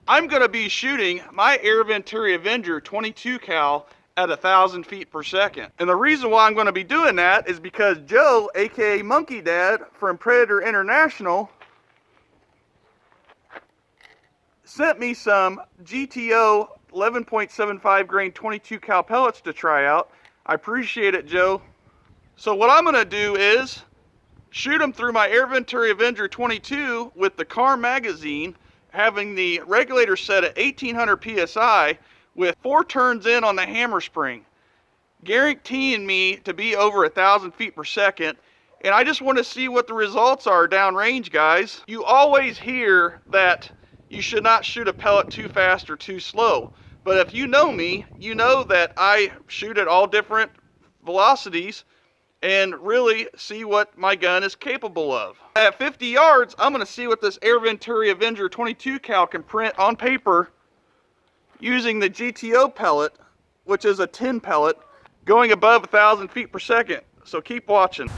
I'm going to be shooting my Air Venturi Avenger 22 cal at 1,000 feet per second. And the reason why I'm going to be doing that is because Joe, aka Monkey Dad from Predator International, sent me some GTO 11.75 grain 22 cal pellets to try out. I appreciate it, Joe. So what I'm going to do is shoot them through my Air Venturi Avenger 22 with the car magazine, having the regulator set at 1800 psi with 4 turns in on the hammer spring, guaranteeing me to be over 1,000 feet per second. And I just want to see what the results are downrange, guys. You always hear that you should not shoot a pellet too fast or too slow. But if you know me, you know that I shoot at all different velocities and really see what my gun is capable of. At 50 yards, I'm going to see what this Air Venturi Avenger 22 cal can print on paper using the GTO pellet, which is a tin pellet, going above 1,000 feet per second. So keep watching.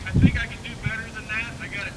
I think I can do better than that. I got it.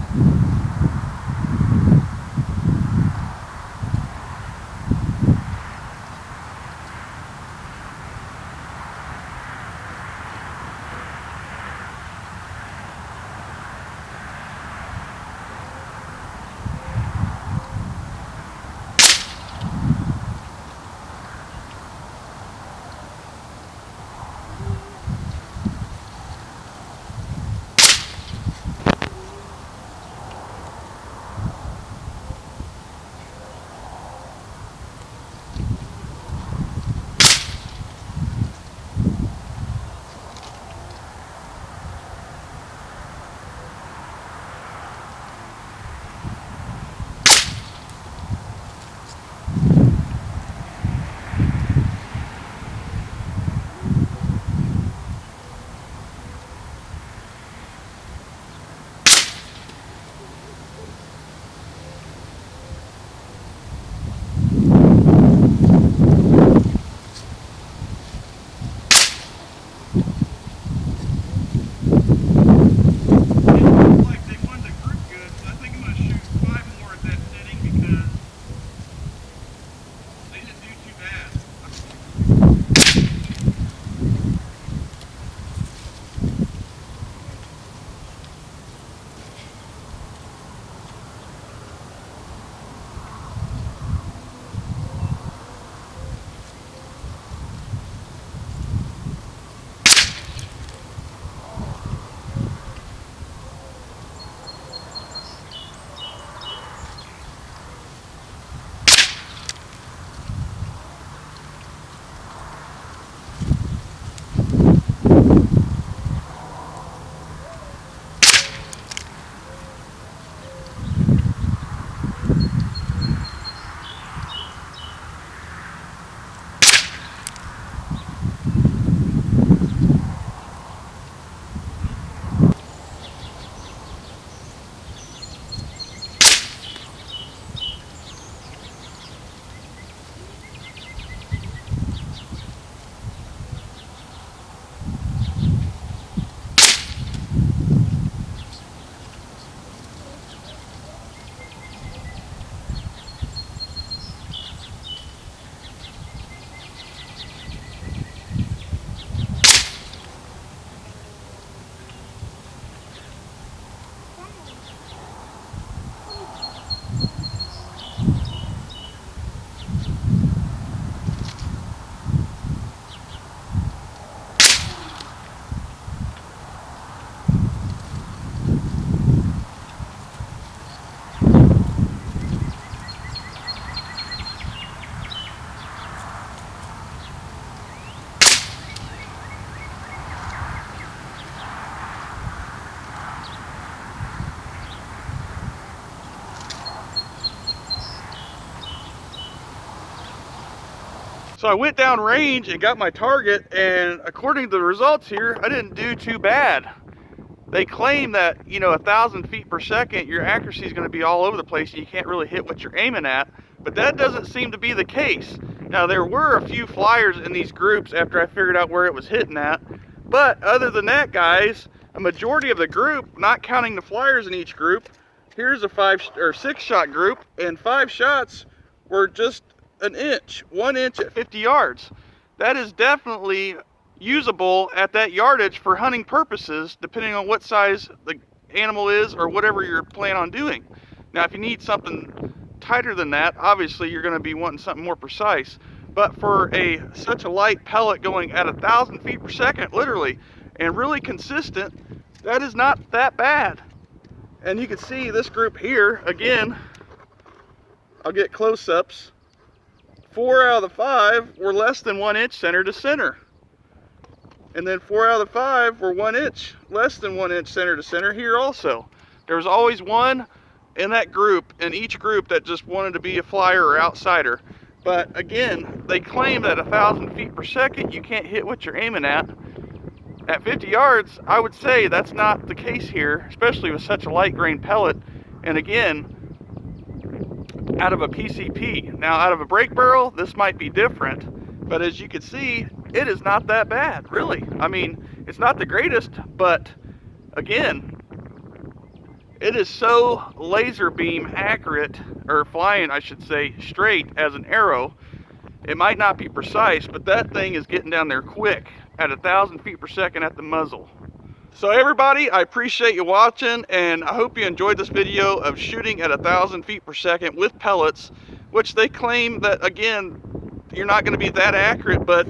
So I went down range and got my target, and according to the results here, I didn't do too bad. They claim that, 1,000 feet per second, your accuracy is going to be all over the place and you can't really hit what you're aiming at, but that doesn't seem to be the case. Now, there were a few flyers in these groups after I figured out where it was hitting at, but other than that, guys, a majority of the group, not counting the flyers in each group, here's a 5 or 6 shot group, and 5 shots were just an inch, 1 inch at 50 yards. That is definitely usable at that yardage for hunting purposes, depending on what size the animal is or whatever you're planning on doing. Now, if you need something tighter than that, obviously you're going to be wanting something more precise. But for such a light pellet going at 1,000 feet per second, literally, and really consistent, that is not that bad. And you can see this group here, again, I'll get close-ups. 4 out of the 5 were less than 1 inch center to center. And then 4 out of the 5 were 1 inch, less than 1 inch center to center here also. There was always one in that group, in each group, that just wanted to be a flyer or outsider. But again, they claim that 1,000 feet per second, you can't hit what you're aiming at. At 50 yards, I would say that's not the case here, especially with such a light grain pellet. And again, out of a PCP. Now, out of a break barrel, this might be different, but as you can see, it is not that bad, really. I mean, it's not the greatest, but again, it is so laser beam accurate, or flying, I should say, straight as an arrow. It might not be precise, but that thing is getting down there quick at 1,000 feet per second at the muzzle. So everybody, I appreciate you watching, and I hope you enjoyed this video of shooting at 1,000 feet per second with pellets, which they claim that, again, you're not going to be that accurate, but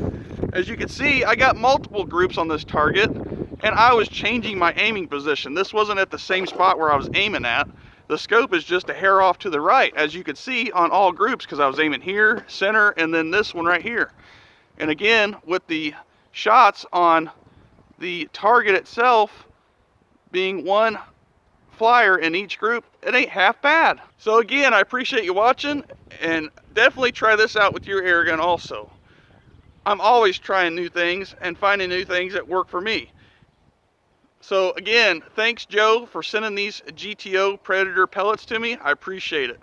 as you can see, I got multiple groups on this target, and I was changing my aiming position. This wasn't at the same spot where I was aiming at. The scope is just a hair off to the right, as you can see on all groups, because I was aiming here, center, and then this one right here. And again, with the shots on the target itself being 1 flyer in each group, it ain't half bad. So again, I appreciate you watching, and definitely try this out with your air gun also. I'm always trying new things and finding new things that work for me. So again, thanks Joe for sending these GTO Predator pellets to me. I appreciate it.